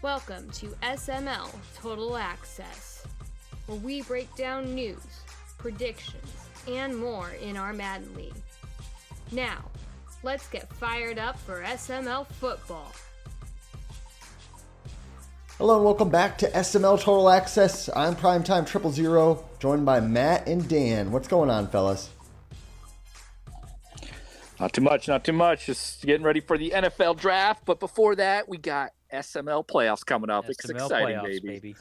Welcome to SML Total Access, where we break down news, predictions, and more in our Madden League. Now, let's get fired up for SML football. Hello and welcome back to SML Total Access. I'm Primetime 000, joined by Matt and Dan. What's going on, fellas? Not too much. Just getting ready for the NFL draft. But before that, we got SML playoffs coming up. It's exciting, playoffs, baby.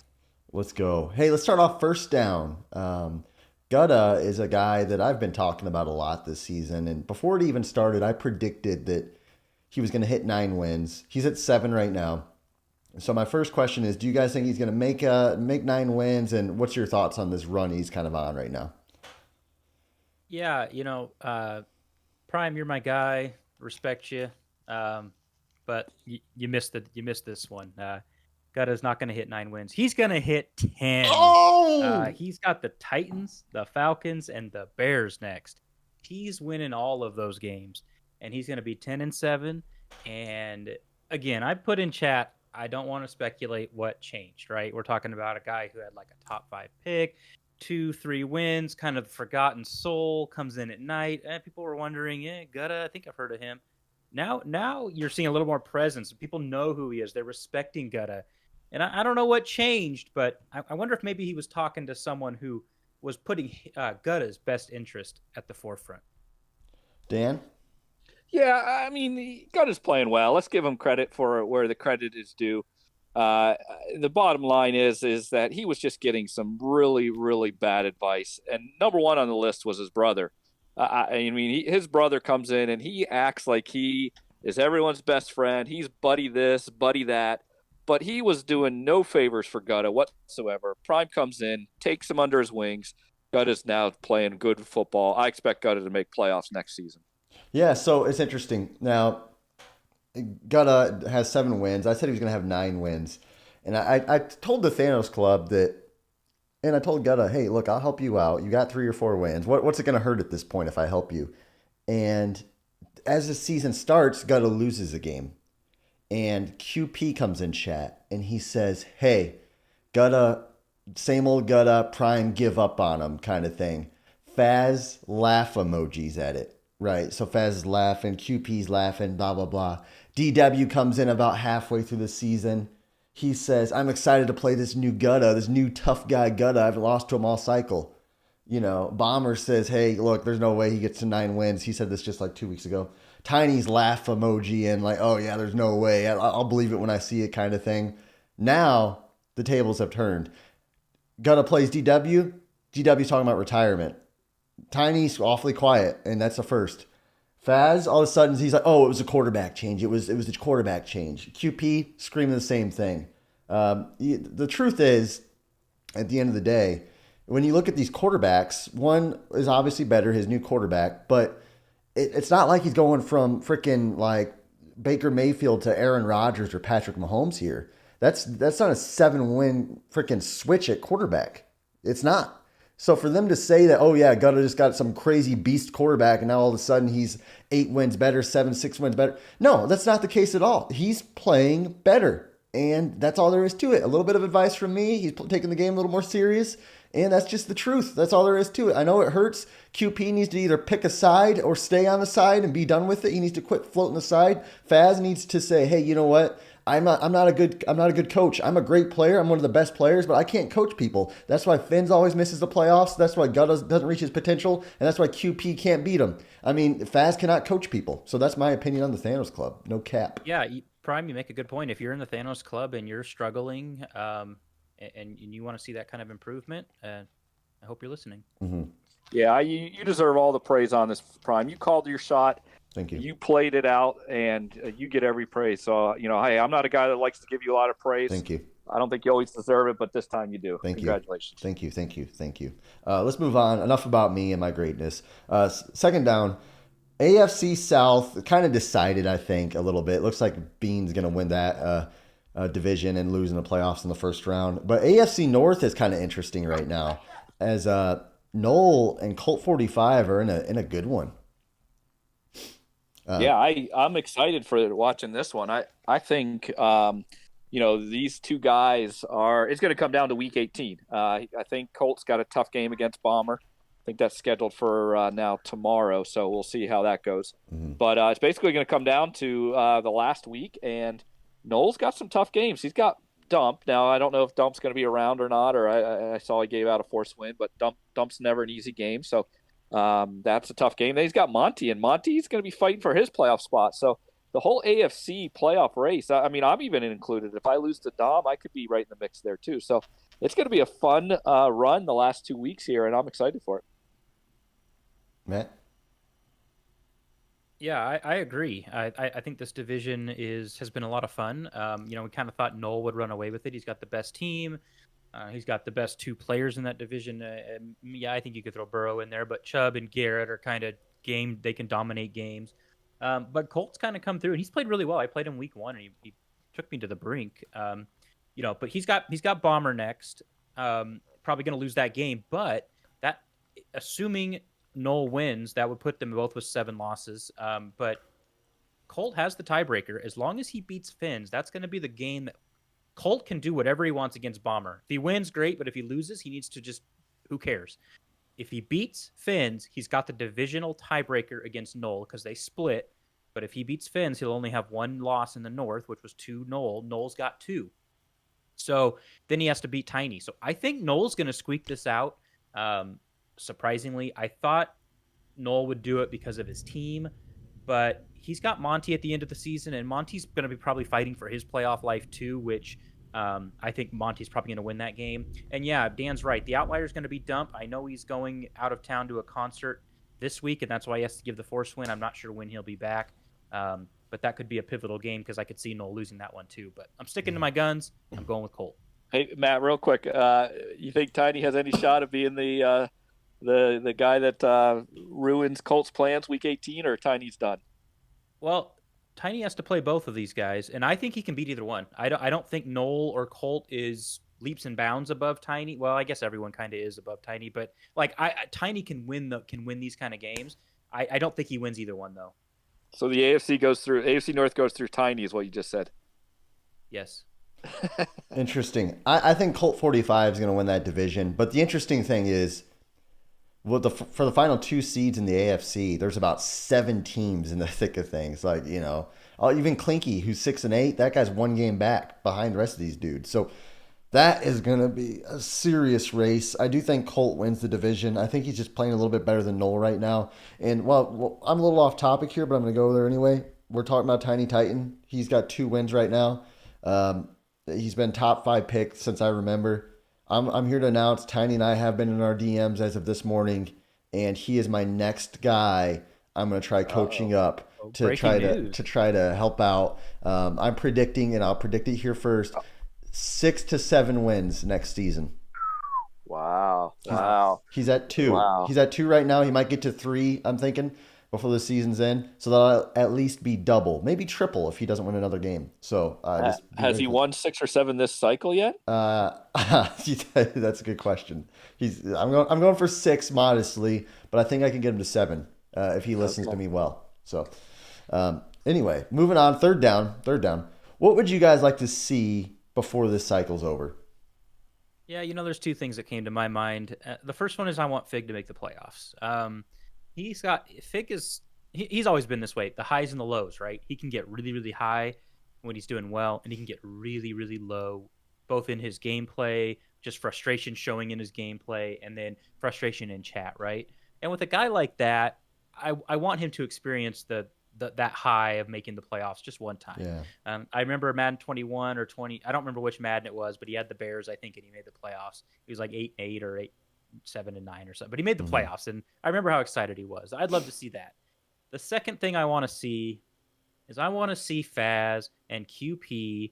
Let's go. Hey, let's start off first down. Gudda is a guy that I've been talking about a lot this season. And before it even started, I predicted that he was going to hit 9 wins. He's at 7 right now. So my first question is, do you guys think he's going to make 9 wins? And what's your thoughts on this run he's kind of on right now? Yeah, Prime, you're my guy. Respect you, but you missed this one. Gudda's not going to hit 9 wins. He's going to hit 10. Oh! He's got the Titans, the Falcons, and the Bears next. He's winning all of those games, and he's going to be 10-7. And again, I put in chat, I don't want to speculate what changed. Right? We're talking about a guy who had like a top 5 pick. 2-3 wins, kind of forgotten soul, comes in at night. People were wondering, Gudda, I think I've heard of him. Now you're seeing a little more presence. People know who he is. They're respecting Gudda. And I don't know what changed, but I wonder if maybe he was talking to someone who was putting Gudda's best interest at the forefront. Dan? Yeah, I mean, Gudda's playing well. Let's give him credit for where the credit is due. The bottom line is that he was just getting some really, really bad advice. And number one on the list was his brother. His brother comes in and he acts like he is everyone's best friend. He's buddy this, buddy that. But he was doing no favors for Gudda whatsoever. Prime comes in, takes him under his wings. Gudda's now playing good football. I expect Gudda to make playoffs next season. Yeah, so it's interesting. Now, Gudda has 7 wins. I said he was going to have 9 wins. And I told the Thanos Club that, and I told Gudda, hey, look, I'll help you out. You got 3 or 4 wins. What's it going to hurt at this point if I help you? And as the season starts, Gudda loses a game. And QP comes in chat, and he says, hey, Gudda, same old Gudda, Prime, give up on him kind of thing. Faz laugh emojis at it. Right, so Faz is laughing, QP's laughing, blah, blah, blah. DW comes in about halfway through the season. He says, I'm excited to play this new Gudda, this new tough guy Gudda. I've lost to him all cycle. Bomber says, hey, look, there's no way he gets to 9 wins. He said this just like 2 weeks ago. Tiny's laugh emoji and like, oh, yeah, there's no way. I'll believe it when I see it kind of thing. Now, the tables have turned. Gudda plays DW. DW's talking about retirement. Tiny's awfully quiet, and that's the first. Faz, all of a sudden, he's like, oh, it was a quarterback change. It was a quarterback change. QP screaming the same thing. The truth is, at the end of the day, when you look at these quarterbacks, one is obviously better, his new quarterback, but it's not like he's going from freaking like Baker Mayfield to Aaron Rodgers or Patrick Mahomes here. That's not a 7-win freaking switch at quarterback. It's not. So for them to say that, oh yeah, Gudda just got some crazy beast quarterback and now all of a sudden he's 8 wins better, 6 wins better. No, that's not the case at all. He's playing better. And that's all there is to it. A little bit of advice from me. He's taking the game a little more serious. And that's just the truth. That's all there is to it. I know it hurts. QP needs to either pick a side or stay on the side and be done with it. He needs to quit floating the side. Faz needs to say, hey, you know what? I'm not a good coach. I'm a great player. I'm one of the best players, but I can't coach people. That's why Finn's always misses the playoffs. That's why Gudda doesn't reach his potential, and that's why QP can't beat him. I mean, Faz cannot coach people. So that's my opinion on the Thanos Club. No cap. Yeah, Prime, you make a good point. If you're in the Thanos Club and you're struggling, and you want to see that kind of improvement, I hope you're listening. Mm-hmm. Yeah, you deserve all the praise on this, Prime. You called your shot. Thank you. You played it out, and you get every praise. So, hey, I'm not a guy that likes to give you a lot of praise. Thank you. I don't think you always deserve it, but this time you do. Congratulations. Thank you. Let's move on. Enough about me and my greatness. Second down, AFC South kind of decided, I think, a little bit. Looks like Bean's going to win that division and lose in the playoffs in the first round. But AFC North is kind of interesting right now as Noel and Colt 45 are in a good one. I'm excited for watching this one. I think these two guys it's going to come down to week 18. I think Colts got a tough game against Bomber. I think that's scheduled for now tomorrow, so we'll see how that goes. Mm-hmm. But it's basically going to come down to the last week, and Noel's got some tough games. He's got Dump. Now, I don't know if Dump's going to be around or not, or I saw he gave out a forced win, but Dump's never an easy game, so that's a tough game. Then he's got Monty, and Monty's going to be fighting for his playoff spot. So the whole AFC playoff race, I mean, I'm even included. If I lose to Dom, I could be right in the mix there too. So it's going to be a fun run the last 2 weeks here, and I'm excited for it. Matt? Yeah, I agree. I think this division has been a lot of fun. We kind of thought Noel would run away with it. He's got the best team. He's got the best two players in that division. I think you could throw Burrow in there, but Chubb and Garrett are kind of game. They can dominate games. But Colt's kind of come through, and he's played really well. I played him week 1, and he took me to the brink. But he's got Bomber next. Probably going to lose that game, but that assuming Noel wins, that would put them both with 7 losses. But Colt has the tiebreaker. As long as he beats Finns, that's going to be the game that Colt can do whatever he wants against Bomber. If he wins, great, but if he loses, he needs to just, who cares? If he beats Finns, he's got the divisional tiebreaker against Noel because they split. But if he beats Finns, he'll only have 1 loss in the North, which was to Noel. Noel's got 2. So then he has to beat Tiny. So I think Noel's going to squeak this out. Surprisingly, I thought Noel would do it because of his team, but he's got Monty at the end of the season, and Monty's going to be probably fighting for his playoff life too, which I think Monty's probably going to win that game. And yeah, Dan's right. The outlier's going to be Dump. I know he's going out of town to a concert this week, and that's why he has to give the force win. I'm not sure when he'll be back, but that could be a pivotal game because I could see Noel losing that one too. But I'm sticking to my guns. I'm going with Colt. Hey, Matt, real quick. You think Tiny has any shot of being the guy that ruins Colts' plans week 18, or Tiny's done? Well, Tiny has to play both of these guys, and I think he can beat either one. I don't think Noel or Colt is leaps and bounds above Tiny. Well, I guess everyone kind of is above Tiny, but Tiny can win these kind of games. I don't think he wins either one though. So the AFC North goes through Tiny, is what you just said. Yes. Interesting. I think Colt 45 is going to win that division, but the interesting thing is, well, for the final 2 seeds in the AFC, there's about 7 teams in the thick of things. Like, even Clinky, who's 6-8, that guy's 1 game back behind the rest of these dudes. So that is going to be a serious race. I do think Colt wins the division. I think he's just playing a little bit better than Noel right now. And, well, I'm a little off topic here, but I'm going to go there anyway. We're talking about Tiny Titan. He's got 2 wins right now. He's been top 5 pick since I remember. I'm here to announce Tiny and I have been in our DMs as of this morning, and he is my next guy. I'm going to try coaching up to try to help out. I'm predicting, and I'll predict it here first, 6 to 7 wins next season. Wow. He's at 2. Wow. He's at 2 right now. He might get to 3, I'm thinking, before the season's end. So that'll at least be double, maybe triple if he doesn't win another game. So has he won 6 or 7 this cycle yet? That's a good question. I'm going for 6 modestly, but I think I can get him to 7 if he listens to me well. So anyway, moving on. Third down. What would you guys like to see before this cycle's over? Yeah, there's 2 things that came to my mind. The first one is I want Fig to make the playoffs. He's always been this way, the highs and the lows, right? He can get really, really high when he's doing well, and he can get really, really low, both in his gameplay, just frustration showing in his gameplay, and then frustration in chat, right? And with a guy like that, I want him to experience that high of making the playoffs just one time. Yeah. I remember Madden 21 or 20, I don't remember which Madden it was, but he had the Bears, I think, and he made the playoffs. He was like 8-8 or 7-9 or something, but he made the playoffs, and I remember how excited he was. I'd love to see that. The second thing I want to see is I want to see Faz and QP.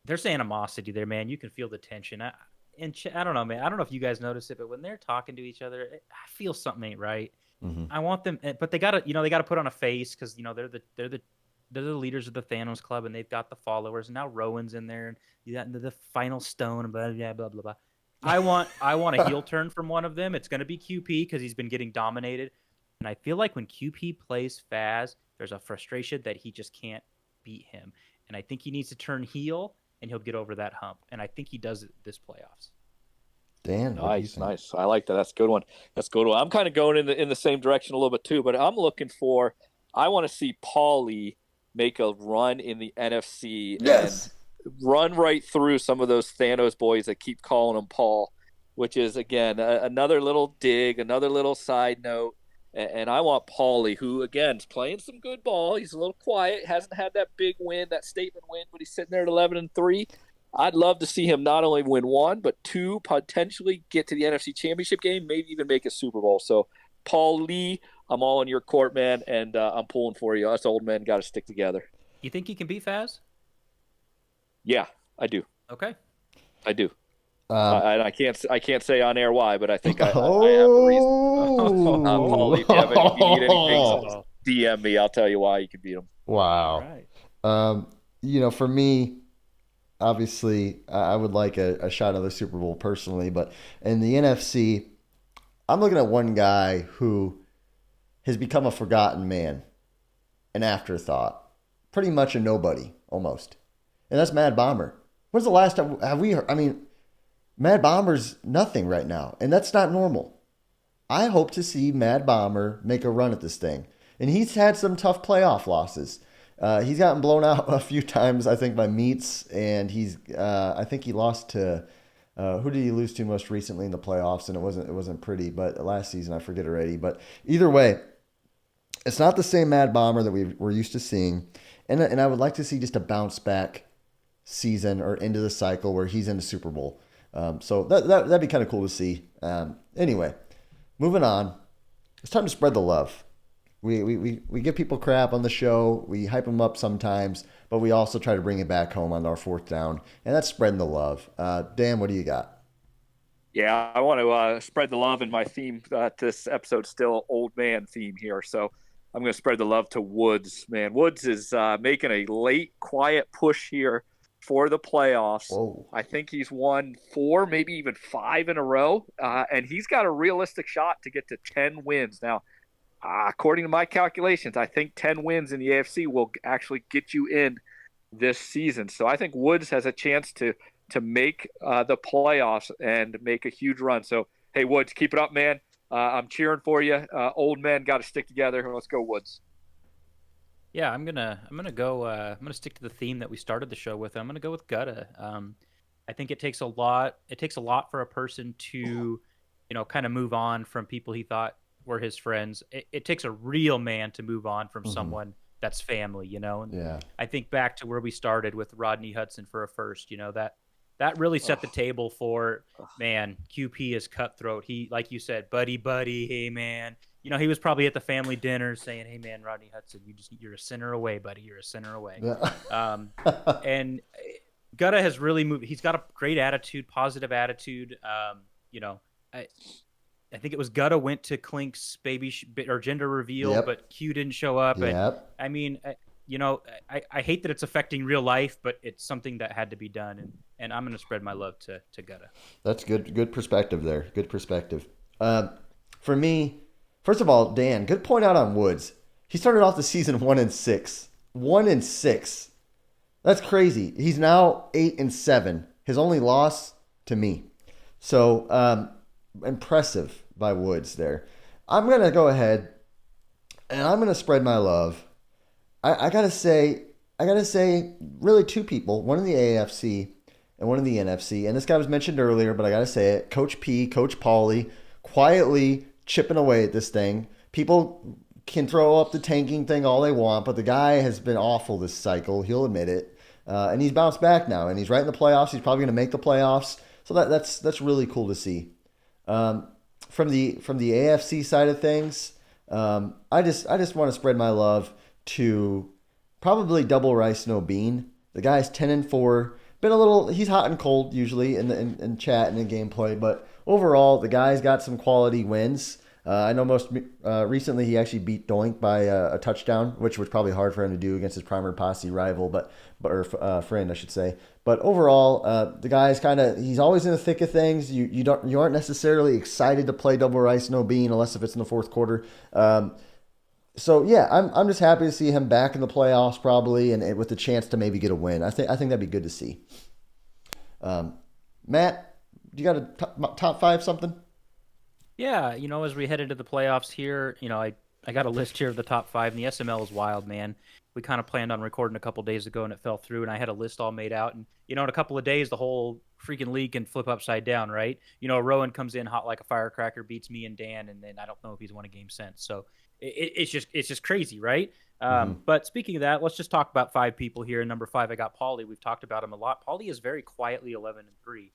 There's animosity there, man. You can feel the tension. I don't know, man. I don't know if you guys notice it, but when they're talking to each other, I feel something ain't right. Mm-hmm. I want them, but they gotta put on a face because they're the leaders of the Thanos Club, and they've got the followers. And now Rowan's in there, and you got the final stone, and blah blah blah blah. I want a heel turn from one of them. It's going to be QP because he's been getting dominated. And I feel like when QP plays Faz, there's a frustration that he just can't beat him. And I think he needs to turn heel and he'll get over that hump. And I think he does it this playoffs. Dan, what do you think? Nice. I like that. That's a good one. I'm kind of going in the same direction a little bit too, but I'm looking for. I want to see Paulie make a run in the NFC Yes. and run right through some of those Thanos boys that keep calling him Paul, which is again another little dig, another little side note. And I want Paulie, who again is playing some good ball. He's a little quiet, hasn't had that big win, that statement win, but he's sitting there at 11-3. I'd love to see him not only win one, but two, potentially get to the NFC Championship game, maybe even make a Super Bowl. So, Paul Lee, I'm all in your court, man, and I'm pulling for you. Us old men got to stick together. You think he can beat Faz? Yeah, I do. Okay. I do. And I can't say on air why, but I think I have the reason. Paul Lee, if you need anything, DM me. I'll tell you why you can beat him. Wow. All right. For me, obviously, I would like a shot of the Super Bowl personally, but in the NFC, I'm looking at one guy who has become a forgotten man, an afterthought, pretty much a nobody almost, and that's Mad Bomber. When's the last time have we heard? I mean, Mad Bomber's nothing right now, and that's not normal. I hope to see Mad Bomber make a run at this thing, and he's had some tough playoff losses. He's gotten blown out a few times, I think, by Meats, and I think he lost to who did he lose to most recently in the playoffs? And it wasn't pretty, but last season I forget already. But either way, it's not the same Mad Bomber that we're used to seeing, and I would like to see just a bounce back season or into the cycle where he's in the Super Bowl. So that'd be kind of cool to see. Anyway, moving on, it's time to spread the love. We give people crap on the show. We hype them up sometimes, but we also try to bring it back home on our fourth down, and that's spreading the love. Dan, what do you got? Yeah, I want to spread the love, and my theme this episode still old man theme here. So I'm going to spread the love to Woods. Man, Woods is making a late, quiet push here for the playoffs. Whoa. I think he's won 4, maybe even 5 in a row, and he's got a realistic shot to get to 10 wins. Now, according to my calculations, I think 10 wins in the AFC will actually get you in this season. So I think Woods has a chance to make the playoffs and make a huge run. So, hey, Woods, keep it up, man. I'm cheering for you. Old men got to stick together. Let's go, Woods. Yeah, I'm gonna go. I'm gonna stick to the theme that we started the show with. I'm gonna go with Gudda. I think it takes a lot. It takes a lot for a person to, kind of move on from people he thought were his friends. It takes a real man to move on from someone that's family, And Yeah. I think back to where we started with Rodney Hudson for a first, that really set the table for, man, QP is cutthroat. He, like you said, buddy, hey, man. He was probably at the family dinner saying, hey, man, Rodney Hudson, you're a sinner away, buddy. You're a sinner away. Yeah. And Gudda has really moved. He's got a great attitude, positive attitude. I think it was Gudda went to Clink's or gender reveal, but Q didn't show up. Yep. And I mean, I hate that it's affecting real life, but it's something that had to be done. And I'm going to spread my love to Gudda. That's good perspective there. Good perspective. For me, first of all, Dan, good point out on Woods. He started off the season 1-6. 1-6. That's crazy. He's now 8-7. His only loss to me. So impressive by Woods there. I'm gonna go ahead and I'm gonna spread my love. I gotta say really two people, one in the AFC and one in the NFC. And this guy was mentioned earlier, but I gotta say it. Coach P, Coach Paulie, quietly chipping away at this thing. People can throw up the tanking thing all they want, but the guy has been awful this cycle. He'll admit it. And he's bounced back now, and he's right in the playoffs. He's probably going to make the playoffs. So that's really cool to see. From the AFC side of things, I just want to spread my love to probably Double Rice No Bean. The guy's 10-4. He's hot and cold usually in chat and in gameplay, but overall the guy's got some quality wins. I know most recently he actually beat Doink by a touchdown, which was probably hard for him to do against his Primer Posse rival, or friend, I should say. But overall, the guy's he's always in the thick of things. You aren't necessarily excited to play Double Rice No Bean unless if it's in the fourth quarter. So yeah, I'm just happy to see him back in the playoffs probably, and with the chance to maybe get a win. I think that'd be good to see. Matt, you got a top five something? Yeah, as we head into the playoffs here, I got a list here of the top five, and the SML is wild, man. We kind of planned on recording a couple days ago, and it fell through, and I had a list all made out. And, in a couple of days, the whole freaking league can flip upside down, right? Rowan comes in hot like a firecracker, beats me and Dan, and then I don't know if he's won a game since. So it's just crazy, right? But speaking of that, let's just talk about five people here. Number five, I got Paulie. We've talked about him a lot. Paulie is very quietly 11-3.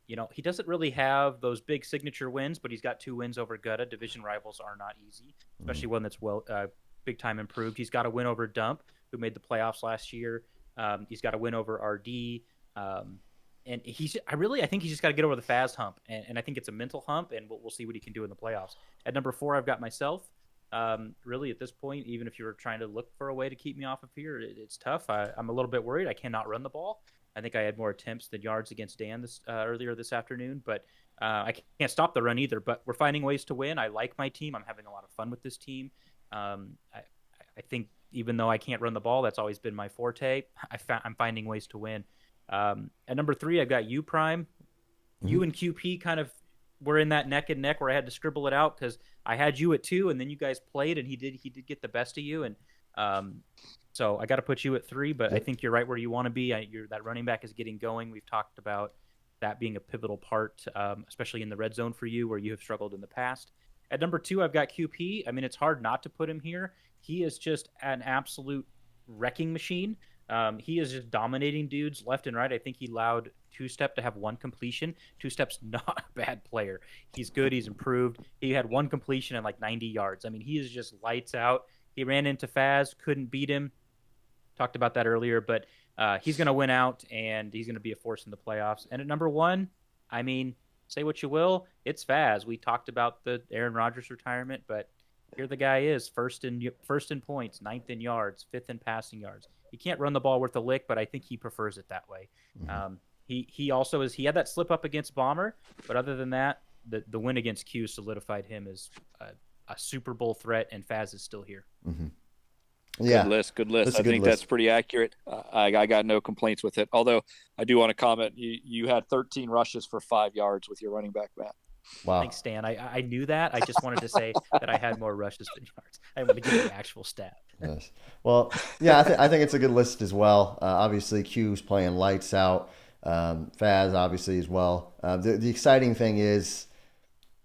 He doesn't really have those big signature wins, but he's got 2 wins over Gudda. Division rivals are not easy, especially one that's big time improved. He's got a win over Dump, who made the playoffs last year. He's got a win over RD. And I think he's just got to get over the Faz hump. And I think it's a mental hump, and we'll see what he can do in the playoffs. At number 4, I've got myself. Really, at this point, even if you were trying to look for a way to keep me off of here, it's tough. I'm a little bit worried. I cannot run the ball. I think I had more attempts than yards against Dan earlier this afternoon, but I can't stop the run either. But we're finding ways to win. I like my team. I'm having a lot of fun with this team. I think even though I can't run the ball, that's always been my forte. I'm finding ways to win. At number 3, I've got U Prime. You and QP kind of were in that neck and neck where I had to scribble it out because I had you at 2, and then you guys played, and he did get the best of you, and so I got to put you at 3, but I think you're right where you want to be. That running back is getting going. We've talked about that being a pivotal part, especially in the red zone for you, where you have struggled in the past. At number 2, I've got QP. I mean, it's hard not to put him here. He is just an absolute wrecking machine. He is just dominating dudes left and right. I think he allowed Two-Step to have 1 completion. Two-Step's not a bad player. He's good. He's improved. He had 1 completion and like 90 yards. I mean, he is just lights out. He ran into Faz, couldn't beat him. Talked about that earlier, but he's going to win out, and he's going to be a force in the playoffs. And at number 1, I mean, say what you will, it's Faz. We talked about the Aaron Rodgers retirement, but here the guy is, first in points, 9th in yards, 5th in passing yards. He can't run the ball worth a lick, but I think he prefers it that way. He also he had that slip up against Bomber, but other than that, the win against Q solidified him as a Super Bowl threat, and Faz is still here. Yeah. Good list. I think that's pretty accurate. I got no complaints with it. Although I do want to comment, you had 13 rushes for 5 yards with your running back, Matt. Wow. Thanks, Stan. I knew that. I just wanted to say that I had more rushes than yards. I want to give you the actual stat. Yes. Well, yeah, I think it's a good list as well. Obviously, Q's playing lights out. Faz, obviously, as well. The exciting thing is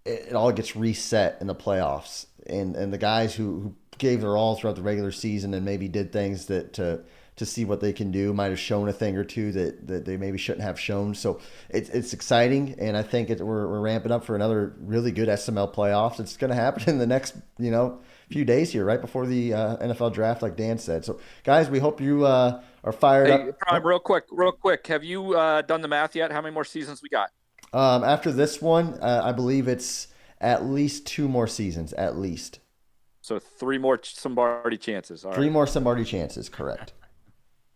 it all gets reset in the playoffs. And the guys who gave their all throughout the regular season and maybe did things that to see what they can do might have shown a thing or two that they maybe shouldn't have shown. So it's exciting, and I think we're ramping up for another really good SML playoffs. It's going to happen in the next few days here, right before the NFL draft, like Dan said. So guys, we hope you are fired up. Prime, real quick. Have you done the math yet? How many more seasons we got? After this one, I believe it's at least 2 more seasons, at least. So 3 more Sombardi chances. All right. 3 more Sombardi chances, correct.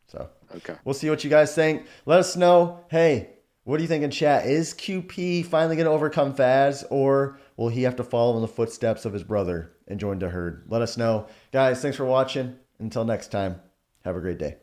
So okay, we'll see what you guys think. Let us know. Hey, what do you think in chat? Is QP finally going to overcome Faz, or will he have to follow in the footsteps of his brother and join the herd? Let us know. Guys, thanks for watching. Until next time, have a great day.